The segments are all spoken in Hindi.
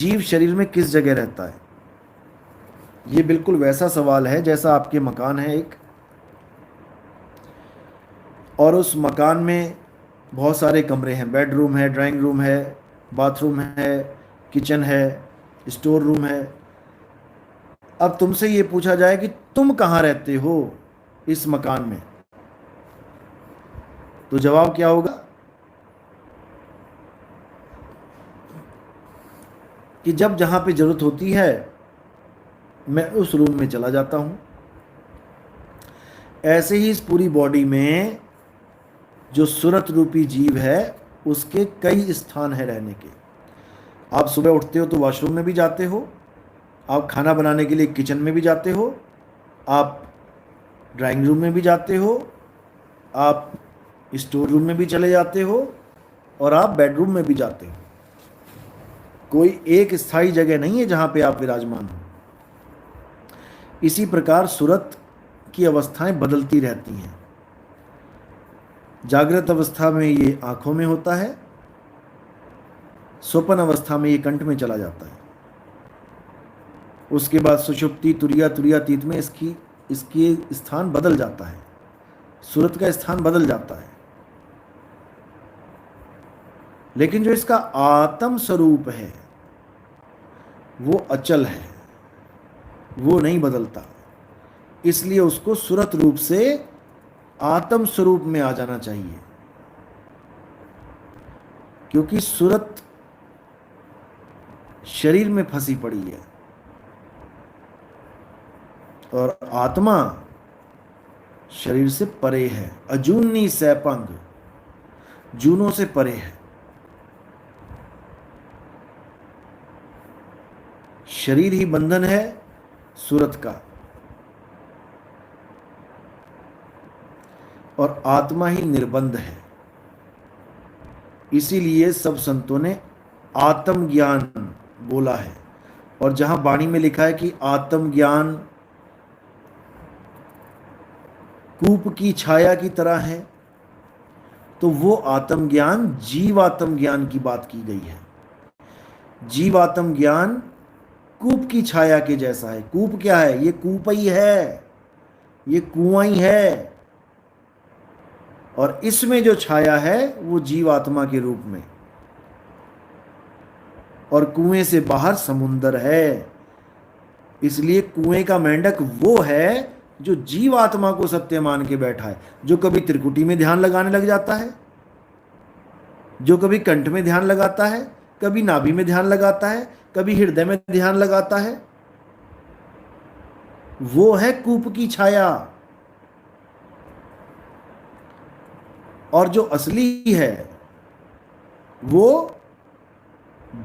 जीव शरीर में किस जगह रहता है? ये बिल्कुल वैसा सवाल है जैसा आपके मकान है एक, और उस मकान में बहुत सारे कमरे हैं, बेडरूम है, ड्राइंग रूम है, बाथरूम है, किचन है, स्टोर रूम है। अब तुमसे ये पूछा जाए कि तुम कहाँ रहते हो इस मकान में, तो जवाब क्या होगा? कि जब जहाँ पे जरूरत होती है मैं उस रूम में चला जाता हूँ। ऐसे ही इस पूरी बॉडी में जो सुरत रूपी जीव है उसके कई स्थान है रहने के। आप सुबह उठते हो तो वॉशरूम में भी जाते हो, आप खाना बनाने के लिए किचन में भी जाते हो, आप ड्राइंग रूम में भी जाते हो, आप स्टोर रूम में भी चले जाते हो, और आप बेडरूम में भी जाते हो। कोई एक स्थायी जगह नहीं है जहां पे आप विराजमान हो। इसी प्रकार सुरत की अवस्थाएं बदलती रहती हैं। जागृत अवस्था में ये आंखों में होता है, स्वप्न अवस्था में ये कंठ में चला जाता है, उसके बाद सुषुप्ति, तुरिया, तुरियातीत में इसकी इसके स्थान बदल जाता है, सुरत का स्थान बदल जाता है। लेकिन जो इसका आत्म स्वरूप है वो अचल है, वो नहीं बदलता। इसलिए उसको सुरत रूप से आत्म स्वरूप में आ जाना चाहिए, क्योंकि सुरत शरीर में फंसी पड़ी है और आत्मा शरीर से परे है। अजूनी सैपंग, जूनों से परे है। शरीर ही बंधन है सुरत का, और आत्मा ही निर्बंध है। इसीलिए सब संतों ने आत्मज्ञान बोला है। और जहां वाणी में लिखा है कि आत्मज्ञान कूप की छाया की तरह है, तो वो आत्मज्ञान जीवात्म ज्ञान की बात की गई है। जीवात्म ज्ञान कूप की छाया के जैसा है। कूप क्या है? ये कूप ही है, ये कुआं ही है, और इसमें जो छाया है वो जीवात्मा के रूप में, और कुएं से बाहर समुंदर है। इसलिए कुएं का मेंढक वो है जो जीवात्मा को सत्य मान के बैठा है, जो कभी त्रिकुटी में ध्यान लगाने लग जाता है, जो कभी कंठ में ध्यान लगाता है, कभी नाभि में ध्यान लगाता है, कभी हृदय में ध्यान लगाता है। वो है कूप की छाया। और जो असली है वो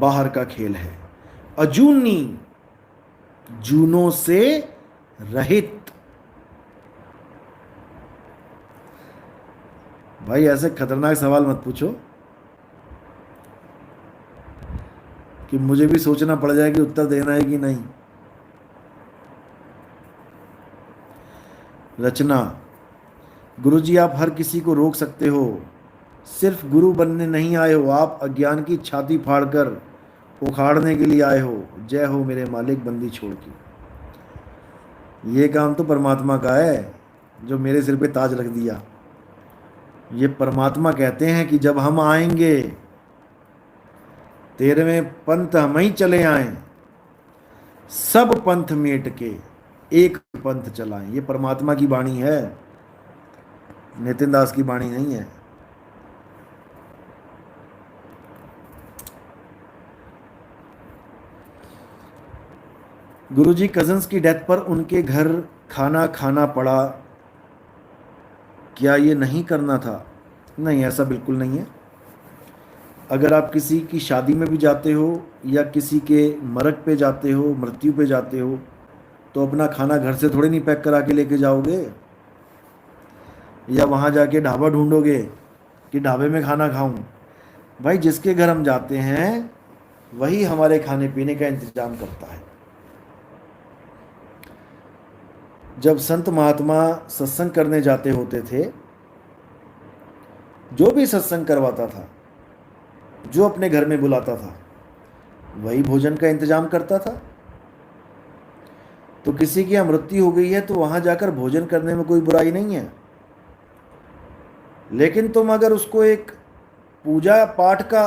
बाहर का खेल है, अजूनी, जूनों से रहित। भाई ऐसे खतरनाक सवाल मत पूछो कि मुझे भी सोचना पड़ जाए कि उत्तर देना है कि नहीं। रचना: गुरुजी आप हर किसी को रोक सकते हो, सिर्फ गुरु बनने नहीं आए हो, आप अज्ञान की छाती फाड़कर उखाड़ने के लिए आए हो। जय हो मेरे मालिक बंदी छोड़ के। ये काम तो परमात्मा का है जो मेरे सिर पे ताज रख दिया। ये परमात्मा कहते हैं कि जब हम आएंगे तेरे में पंथ हम ही चले आए, सब पंथ मेट के एक पंथ चलाएं। ये परमात्मा की वाणी है, नितिन दास की वाणी नहीं है। गुरुजी कजन्स की डेथ पर उनके घर खाना खाना पड़ा, क्या ये नहीं करना था? नहीं, ऐसा बिल्कुल नहीं है। अगर आप किसी की शादी में भी जाते हो या किसी के मरग पे जाते हो, मृत्यु पे जाते हो, तो अपना खाना घर से थोड़ी नहीं पैक करा के लेके जाओगे, या वहाँ जाके ढाबा ढूंढोगे कि ढाबे में खाना खाऊं। भाई जिसके घर हम जाते हैं वही हमारे खाने पीने का इंतजाम करता है। जब संत महात्मा सत्संग करने जाते होते थे, जो भी सत्संग करवाता था, जो अपने घर में बुलाता था, वही भोजन का इंतजाम करता था। तो किसी की मृत्यु हो गई है तो वहां जाकर भोजन करने में कोई बुराई नहीं है, लेकिन तुम अगर उसको एक पूजा पाठ का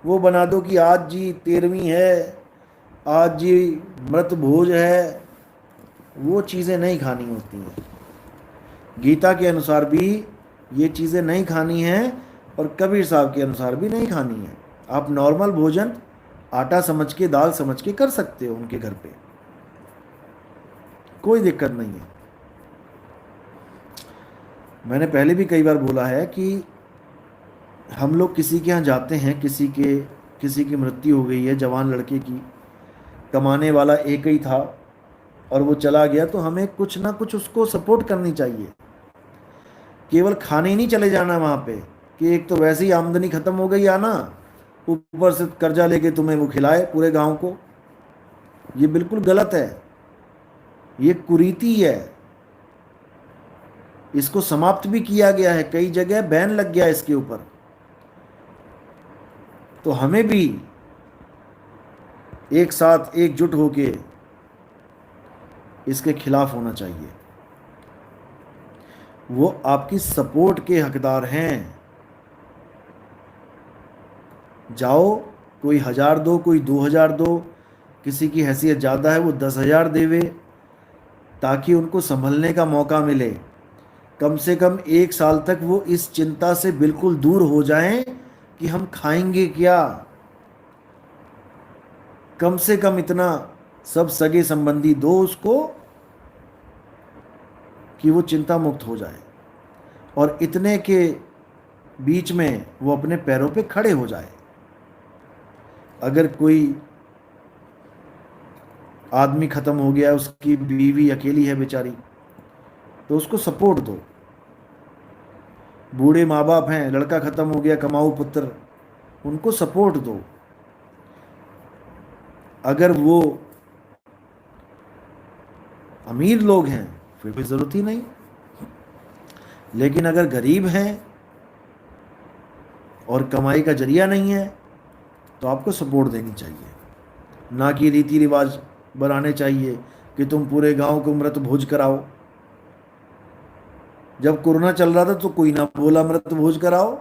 वो बना दो कि आज जी 13वीं है, आज जी मृत भोज है, वो चीज़ें नहीं खानी होती हैं। गीता के अनुसार भी ये चीज़ें नहीं खानी हैं और कबीर साहब के अनुसार भी नहीं खानी है। आप नॉर्मल भोजन आटा समझ के, दाल समझ के कर सकते हो उनके घर पे, कोई दिक्कत नहीं है। मैंने पहले भी कई बार बोला है कि हम लोग किसी के यहाँ जाते हैं, किसी की मृत्यु हो गई है, जवान लड़के की, कमाने वाला एक ही था और वो चला गया, तो हमें कुछ ना कुछ उसको सपोर्ट करनी चाहिए। केवल खाने ही नहीं चले जाना वहाँ पे कि एक तो वैसे ही आमदनी ख़त्म हो गई आना, ऊपर से कर्जा लेके तुम्हें वो खिलाए पूरे गांव को। ये बिल्कुल गलत है, ये कुरीति है। इसको समाप्त भी किया गया है, कई जगह बैन लग गया इसके ऊपर। तो हमें भी एक साथ एकजुट होके इसके खिलाफ होना चाहिए। वो आपकी सपोर्ट के हकदार हैं। जाओ, कोई 1000 दो, कोई 2000 दो, किसी की हैसियत ज़्यादा है वो 10,000 देवे, ताकि उनको संभलने का मौका मिले। कम से कम 1 साल तक वो इस चिंता से बिल्कुल दूर हो जाएं कि हम खाएंगे क्या। कम से कम इतना सब सगे संबंधी दो उसको कि वो चिंता मुक्त हो जाए, और इतने के बीच में वो अपने पैरों पे खड़े हो जाए। अगर कोई आदमी ख़त्म हो गया, उसकी बीवी अकेली है बेचारी, तो उसको सपोर्ट दो। बूढ़े माँ बाप हैं, लड़का ख़त्म हो गया, कमाऊ पुत्र, उनको सपोर्ट दो। अगर वो अमीर लोग हैं फिर भी ज़रूरत ही नहीं, लेकिन अगर गरीब हैं और कमाई का जरिया नहीं है तो आपको सपोर्ट देनी चाहिए, ना कि रीति रिवाज बनाने चाहिए कि तुम पूरे गांव को मृत भोज कराओ। जब कोरोना चल रहा था तो कोई ना बोला मृत भोज कराओ,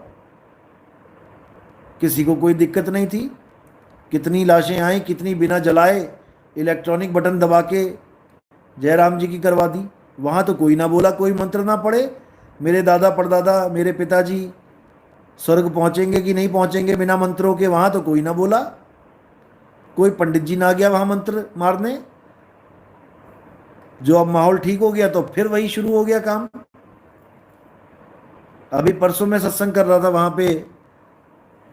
किसी को कोई दिक्कत नहीं थी। कितनी लाशें आई, कितनी बिना जलाए इलेक्ट्रॉनिक बटन दबा के जयराम जी की करवा दी। वहाँ तो कोई ना बोला, कोई मंत्र ना पढ़े। मेरे दादा परदादा, मेरे पिताजी स्वर्ग पहुँचेंगे कि नहीं पहुँचेंगे बिना मंत्रों के, वहाँ तो कोई ना बोला। कोई पंडित जी ना गया वहाँ मंत्र मारने। जो अब माहौल ठीक हो गया तो फिर वही शुरू हो गया काम। अभी परसों मैं सत्संग कर रहा था वहाँ पे,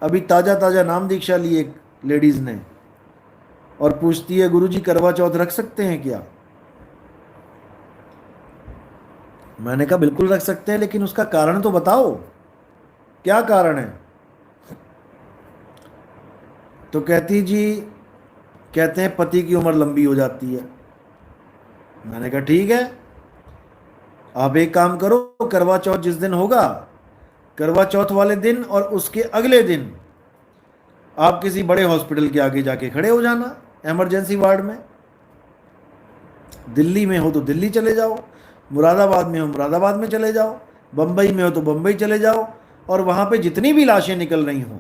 अभी ताज़ा ताज़ा नाम दीक्षा ली एक लेडीज़ ने, और पूछती है गुरुजी करवा चौथ रख सकते हैं क्या। मैंने कहा बिल्कुल रख सकते हैं, लेकिन उसका कारण तो बताओ, क्या कारण है। तो कहती जी, कहते हैं पति की उम्र लंबी हो जाती है। मैंने कहा ठीक है, आप एक काम करो, करवा चौथ जिस दिन होगा, करवा चौथ वाले दिन और उसके अगले दिन आप किसी बड़े हॉस्पिटल के आगे जाके खड़े हो जाना, इमरजेंसी वार्ड में। दिल्ली में हो तो दिल्ली चले जाओ, मुरादाबाद में हो मुरादाबाद में चले जाओ, बम्बई में हो तो बम्बई चले जाओ, और वहाँ पे जितनी भी लाशें निकल रही हों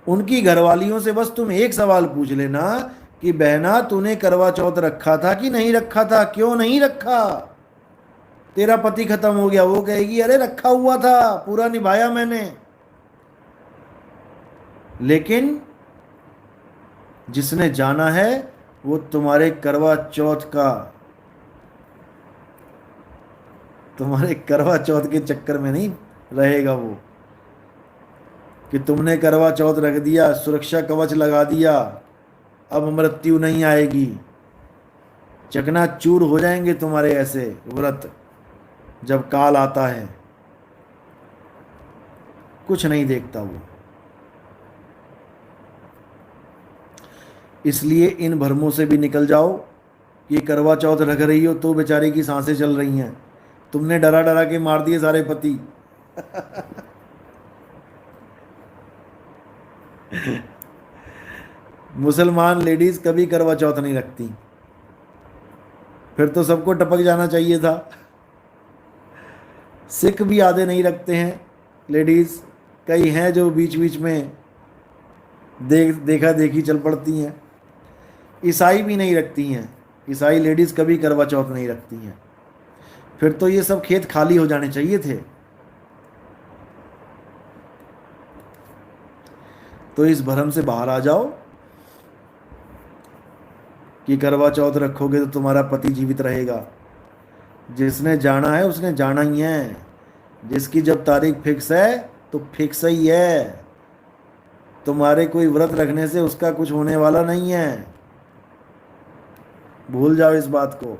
उनकी घरवालियों से बस तुम एक सवाल पूछ लेना कि बहना तूने करवा चौथ रखा था कि नहीं रखा था, क्यों नहीं रखा। तेरा पति खत्म हो गया, वो कहेगी अरे रखा हुआ था, पूरा निभाया मैंने। लेकिन जिसने जाना है वो तुम्हारे करवा चौथ के चक्कर में नहीं रहेगा। वो कि तुमने करवा चौथ रख दिया, सुरक्षा कवच लगा दिया, अब मृत्यु नहीं आएगी। चकनाचूर हो जाएंगे तुम्हारे ऐसे व्रत जब काल आता है। कुछ नहीं देखता वो। इसलिए इन भ्रमों से भी निकल जाओ। ये करवा चौथ रख रही हो तो बेचारे की सांसें चल रही हैं, तुमने डरा डरा के मार दिए सारे पति। मुसलमान लेडीज कभी करवा चौथ नहीं रखती, फिर तो सबको टपक जाना चाहिए था। सिख भी आधे नहीं रखते हैं लेडीज, कई हैं जो बीच बीच में देखा देखी चल पड़ती हैं। ईसाई भी नहीं रखती हैं, ईसाई लेडीज कभी करवा चौथ नहीं रखती हैं। फिर तो ये सब खेत खाली हो जाने चाहिए थे। तो इस भ्रम से बाहर आ जाओ कि करवा चौथ रखोगे तो तुम्हारा पति जीवित रहेगा। जिसने जाना है उसने जाना ही है। जिसकी जब तारीख फिक्स है तो फिक्स ही है। तुम्हारे कोई व्रत रखने से उसका कुछ होने वाला नहीं है, भूल जाओ इस बात को।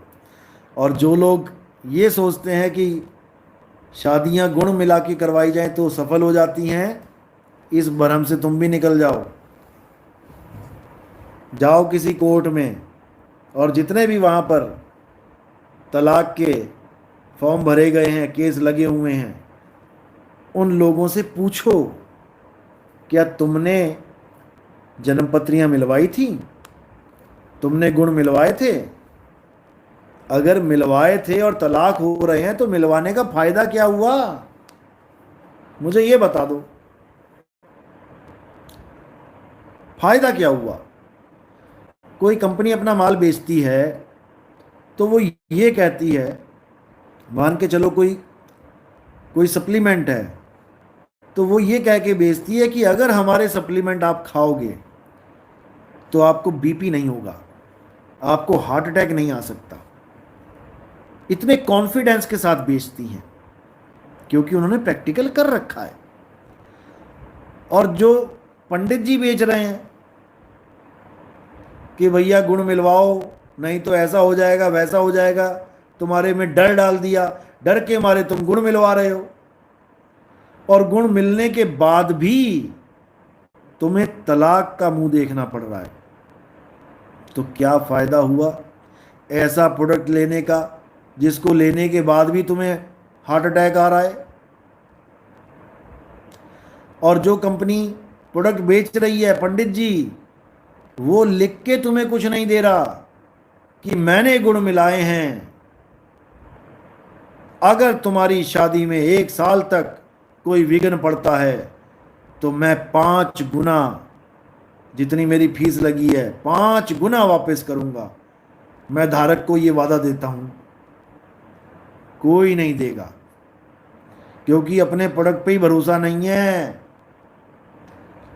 और जो लोग ये सोचते हैं कि शादियां गुण मिला के करवाई जाएं तो सफल हो जाती हैं, इस भ्रम से तुम भी निकल जाओ। जाओ किसी कोर्ट में, और जितने भी वहाँ पर तलाक के फॉर्म भरे गए हैं, केस लगे हुए हैं, उन लोगों से पूछो क्या तुमने जन्मपत्रियां मिलवाई थी, तुमने गुण मिलवाए थे? अगर मिलवाए थे और तलाक हो रहे हैं तो मिलवाने का फायदा क्या हुआ, मुझे ये बता दो। फायदा क्या हुआ? कोई कंपनी अपना माल बेचती है तो वो ये कहती है, मान के चलो कोई कोई सप्लीमेंट है, तो वो ये कह के बेचती है कि अगर हमारे सप्लीमेंट आप खाओगे तो आपको बीपी नहीं होगा, आपको हार्ट अटैक नहीं आ सकता। इतने कॉन्फिडेंस के साथ बेचती हैं क्योंकि उन्होंने प्रैक्टिकल कर रखा है। और जो पंडित जी बेच रहे हैं कि भैया गुण मिलवाओ नहीं तो ऐसा हो जाएगा वैसा हो जाएगा, तुम्हारे में डर डाल दिया, डर के मारे तुम गुण मिलवा रहे हो, और गुण मिलने के बाद भी तुम्हें तलाक का मुंह देखना पड़ रहा है, तो क्या फायदा हुआ ऐसा प्रोडक्ट लेने का जिसको लेने के बाद भी तुम्हें हार्ट अटैक आ रहा है? और जो कंपनी प्रोडक्ट बेच रही है, पंडित जी, वो लिख के तुम्हें कुछ नहीं दे रहा कि मैंने गुण मिलाए हैं, अगर तुम्हारी शादी में 1 साल तक कोई विघ्न पड़ता है तो मैं 5 गुना जितनी मेरी फीस लगी है 5 गुना वापस करूंगा, मैं धारक को ये वादा देता हूं। कोई नहीं देगा, क्योंकि अपने प्रोडक्ट पे ही भरोसा नहीं है,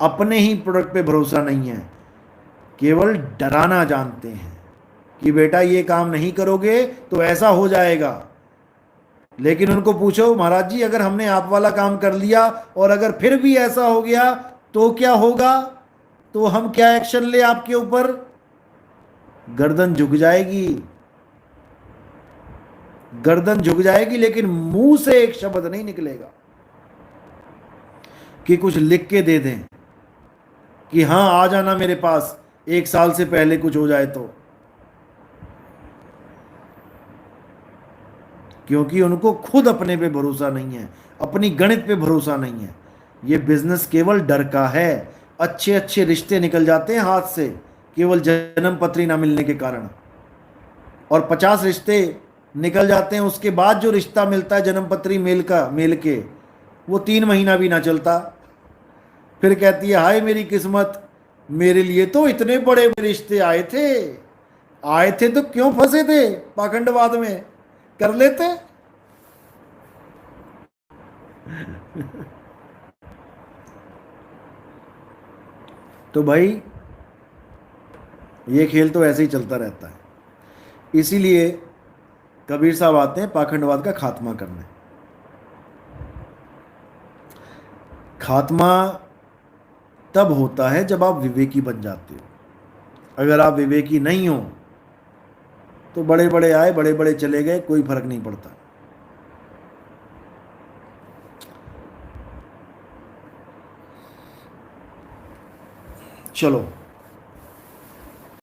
अपने ही प्रोडक्ट पे भरोसा नहीं है, केवल डराना जानते हैं कि बेटा ये काम नहीं करोगे तो ऐसा हो जाएगा। लेकिन उनको पूछो, महाराज जी अगर हमने आप वाला काम कर लिया और अगर फिर भी ऐसा हो गया तो क्या होगा, तो हम क्या एक्शन ले आपके ऊपर? गर्दन झुक जाएगी, गर्दन झुक जाएगी, लेकिन मुंह से एक शब्द नहीं निकलेगा कि कुछ लिख के दे दें कि हां आ जाना मेरे पास 1 साल से पहले कुछ हो जाए तो। क्योंकि उनको खुद अपने पे भरोसा नहीं है, अपनी गणित पे भरोसा नहीं है। ये बिजनेस केवल डर का है। अच्छे अच्छे रिश्ते निकल जाते हैं हाथ से केवल जन्म पत्री ना मिलने के कारण, और 50 रिश्ते निकल जाते हैं, उसके बाद जो रिश्ता मिलता है जन्म पत्री मेल के, वो 3 महीना भी ना चलता। फिर कहती है हाय मेरी किस्मत, मेरे लिए तो इतने बड़े रिश्ते आए थे तो क्यों फंसे थे पाखंडवाद में, कर लेते। तो भाई ये खेल तो ऐसे ही चलता रहता है। इसीलिए कबीर साहब आते हैं पाखंडवाद का खात्मा करने। खात्मा तब होता है जब आप विवेकी बन जाते हो। अगर आप विवेकी नहीं हो तो बड़े बड़े आए बड़े बड़े चले गए, कोई फर्क नहीं पड़ता। चलो